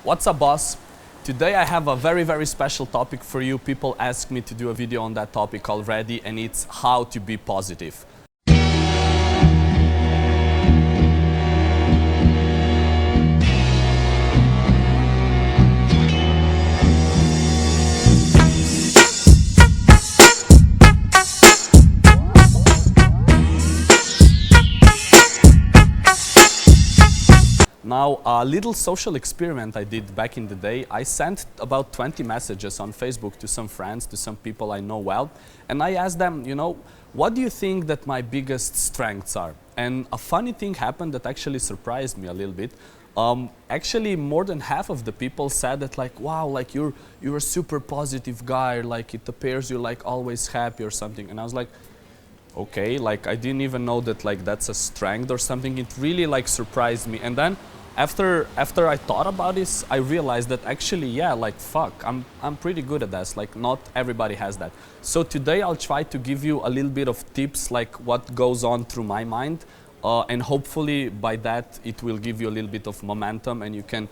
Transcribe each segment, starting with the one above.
What's up, boss? Today I have a very special topic for you. People ask me to do a video on that topic already, and it's how to be positive. Now, a little social experiment I did back in the day. I sent about 20 messages on Facebook to some friends, to some people I know well, and I asked them, what do you think that my biggest strengths are? And a funny thing happened that actually surprised me a little bit. Actually, more than half of the people said that, like, wow, like you're a super positive guy, like it appears you're like always happy or something. And I was like, okay, like I didn't even know that like that's a strength or something. It really like surprised me. And then after I thought about this, I realized that actually, yeah, like fuck, I'm pretty good at this. Like not everybody has that. So today I'll try to give you a little bit of tips, like what goes on through my mind. And hopefully by that it will give you a little bit of momentum and you can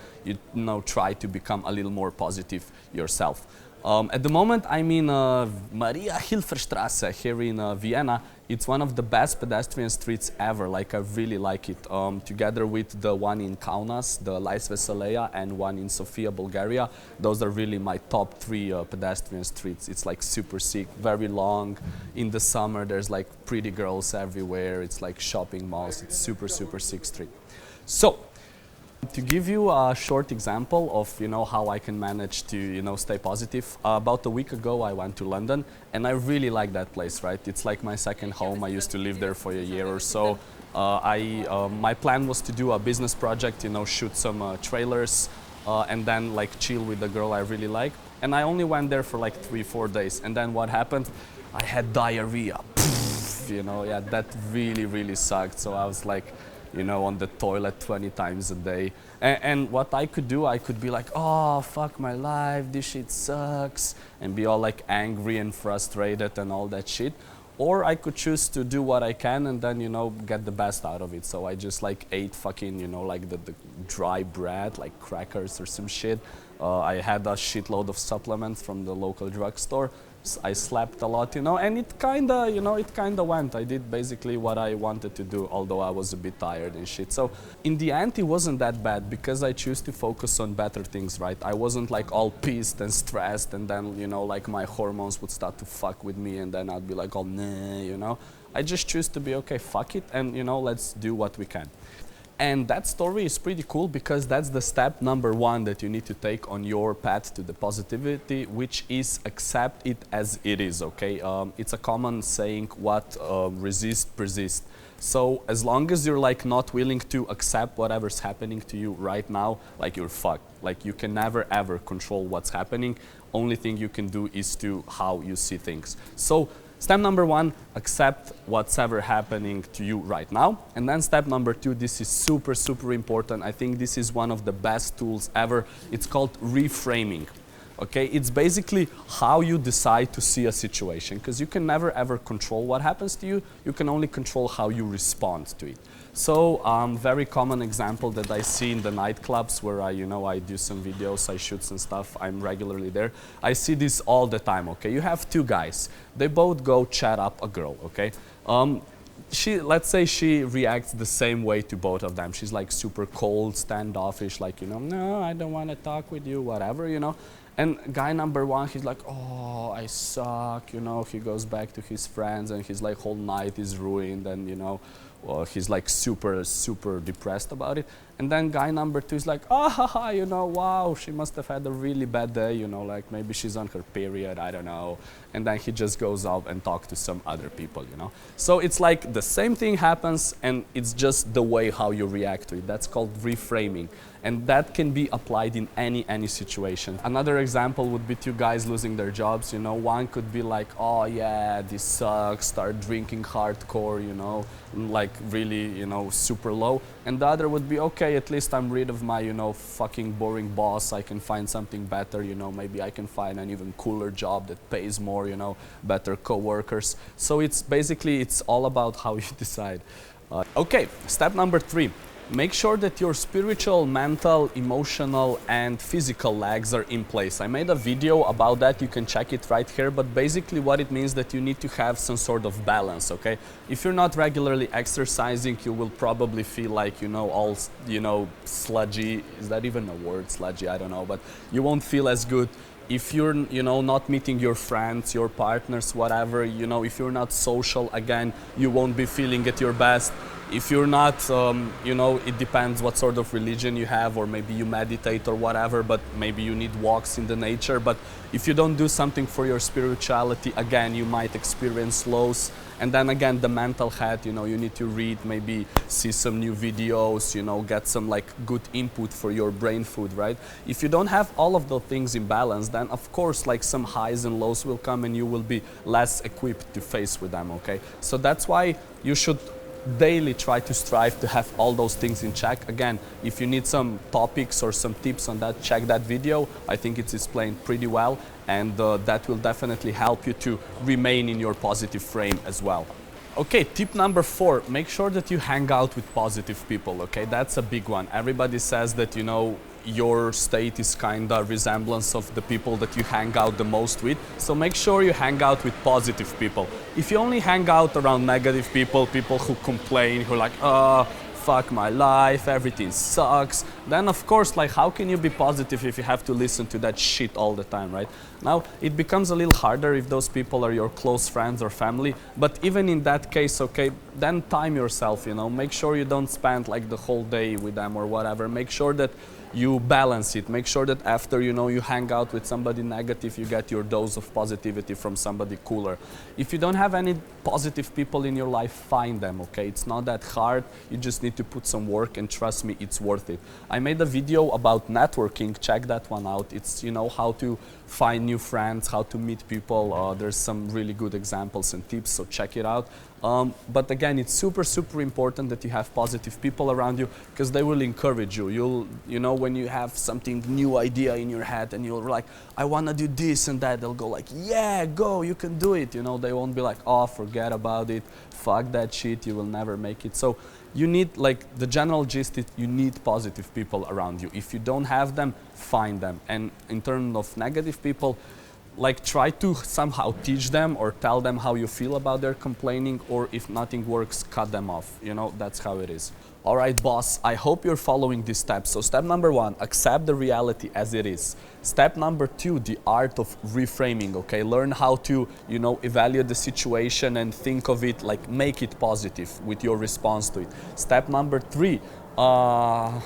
try to become a little more positive yourself. At the moment I'm in Maria Hilferstrasse here in Vienna. It's one of the best pedestrian streets ever, like I really like it. Together with the one in Kaunas, the Lais Veseleia, and one in Sofia, Bulgaria. Those are really my top three pedestrian streets. It's like super sick, very long. In the summer there's like pretty girls everywhere. It's like shopping malls. It's super sick street. So, to give you a short example of how I can manage to stay positive, about a week ago I went to London and I really like that place, right? It's like my second home. I used to live there for a year or so. My plan was to do a business project, shoot some trailers and then like chill with the girl I really like. And I only went there for like 3-4 days, and then what happened? I had diarrhea. Yeah, that really sucked. So I was like, on the toilet 20 times a day. And what I could do, I could be like, oh, fuck my life, this shit sucks, and be all like angry and frustrated and all that shit. Or I could choose to do what I can and then, get the best out of it. So I just like ate fucking, like the dry bread, like crackers or some shit. I had a shitload of supplements from the local drugstore. I slept a lot, and it kinda went. I did basically what I wanted to do, although I was a bit tired and shit. So in the end, it wasn't that bad because I choose to focus on better things, right? I wasn't like all pissed and stressed, and then, like my hormones would start to fuck with me, and then I'd be like, oh, nah, I just choose to be, okay, fuck it, and, let's do what we can. And that story is pretty cool because that's the step number one that you need to take on your path to the positivity, which is accept it as it is, okay? It's a common saying, what resist, persist. So as long as you're like not willing to accept whatever's happening to you right now, like you're fucked. Like you can never ever control what's happening. Only thing you can do is to how you see things. So step number one, accept what's ever happening to you right now. And then step number two, this is super important. I think this is one of the best tools ever. It's called reframing. Okay, it's basically how you decide to see a situation, because you can never ever control what happens to you. You can only control how you respond to it. So very common example that I see in the nightclubs where I do some videos, I shoot some stuff, I'm regularly there. I see this all the time, okay? You have two guys, they both go chat up a girl, okay? Let's say she reacts the same way to both of them. She's like super cold, standoffish, like, no, I don't want to talk with you, whatever, And guy number one, he's like, oh, I suck, he goes back to his friends and his like whole night is ruined, and he's like super depressed about it. And then guy number two is like, wow, she must have had a really bad day, like maybe she's on her period, I don't know. And then he just goes out and talks to some other people, So it's like the same thing happens, and it's just the way how you react to it. That's called reframing. And that can be applied in any situation. Another example would be two guys losing their jobs, One could be like, oh yeah, this sucks, start drinking hardcore, like really, super low. And the other would be, okay, at least I'm rid of my, fucking boring boss. I can find something better, maybe I can find an even cooler job that pays more, better co-workers. So it's basically, it's all about how you decide. Okay, step number three. make sure that your spiritual, mental, emotional, and physical legs are in place. I made a video about that, you can check it right here, but basically what it means that you need to have some sort of balance, okay? If you're not regularly exercising, you will probably feel like, all, sludgy. Is that even a word, sludgy? I don't know, but you won't feel as good. If you're, not meeting your friends, your partners, whatever, if you're not social, again, you won't be feeling at your best. If you're not, it depends what sort of religion you have, or maybe you meditate or whatever, but maybe you need walks in the nature. But if you don't do something for your spirituality, again, you might experience lows. And then again, the mental health, you need to read, maybe see some new videos, get some like good input for your brain food, right? If you don't have all of those things in balance, then of course, like some highs and lows will come and you will be less equipped to face with them, okay? So that's why you should daily try to strive to have all those things in check. Again, if you need some topics or some tips on that, check that video. I think it's explained pretty well, and that will definitely help you to remain in your positive frame as well. Okay, tip number 4, make sure that you hang out with positive people, okay? That's a big one. Everybody says that, your state is kind of resemblance of the people that you hang out the most with. So make sure you hang out with positive people. If you only hang out around negative people, people who complain, who are like, oh, fuck my life, everything sucks, then of course, like, how can you be positive if you have to listen to that shit all the time, right? Now, it becomes a little harder if those people are your close friends or family, but even in that case, okay, then time yourself, make sure you don't spend like the whole day with them or whatever. Make sure that you balance it. Make sure that after, you hang out with somebody negative, you get your dose of positivity from somebody cooler. If you don't have any positive people in your life, find them, okay? It's not that hard. You just need to put some work, and trust me, it's worth it. I made a video about networking. Check that one out. It's, how to find new friends, how to meet people. There's some really good examples and tips, so check it out. But again, it's super, super important that you have positive people around you, because they will encourage you. When you have something new idea in your head and you're like, I want to do this and that, they'll go like, yeah, go, you can do it. They won't be like, oh, forget about it, fuck that shit, you will never make it. So you need, like, the general gist is you need positive people around you. If you don't have them, find them. And in terms of negative people, like, try to somehow teach them or tell them how you feel about their complaining, or if nothing works, cut them off. That's how it is. All right, boss, I hope you're following these steps. So step number 1, accept the reality as it is. Step number 2, the art of reframing, okay? Learn how to, evaluate the situation and think of it, like, make it positive with your response to it. Step number 3, fuck.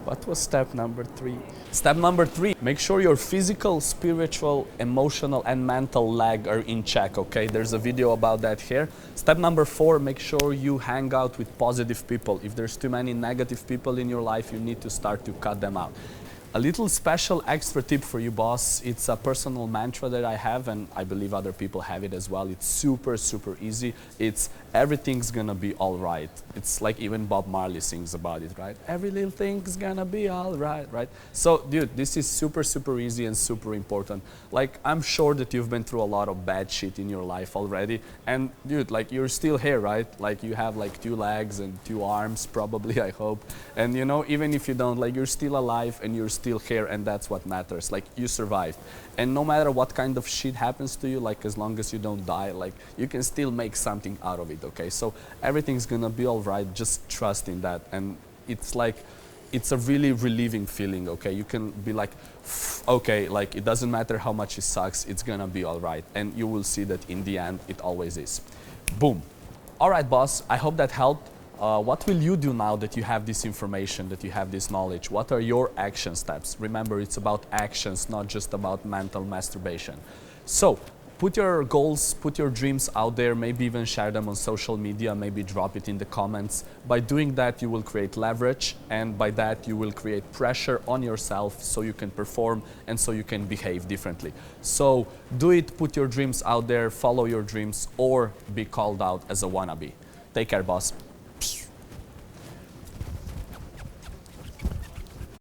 What was step number 3? Step number 3, make sure your physical, spiritual, emotional, and mental leg are in check, okay? There's a video about that here. Step number 4, make sure you hang out with positive people. If there's too many negative people in your life, you need to start to cut them out. A little special extra tip for you, boss. It's a personal mantra that I have, and I believe other people have it as well. It's super, super easy. It's everything's gonna be all right. It's like even Bob Marley sings about it, right? Every little thing's gonna be all right, right? So, dude, this is super, super easy and super important. Like, I'm sure that you've been through a lot of bad shit in your life already. And, dude, like, you're still here, right? Like, you have like 2 legs and 2 arms, probably, I hope. And, even if you don't, like, you're still alive and you're still here, and that's what matters. Like, you survived, and no matter what kind of shit happens to you, like, as long as you don't die, like, you can still make something out of it, okay? So everything's gonna be all right. Just trust in that, and it's like, it's a really relieving feeling, okay? You can be like, okay, like, it doesn't matter how much it sucks, it's gonna be all right, and you will see that in the end it always is. Boom. All right, boss, I hope that helped. What will you do now that you have this information, that you have this knowledge? What are your action steps? Remember, it's about actions, not just about mental masturbation. So, put your goals, put your dreams out there, maybe even share them on social media, maybe drop it in the comments. By doing that, you will create leverage, and by that, you will create pressure on yourself so you can perform and so you can behave differently. So, do it, put your dreams out there, follow your dreams, or be called out as a wannabe. Take care, boss.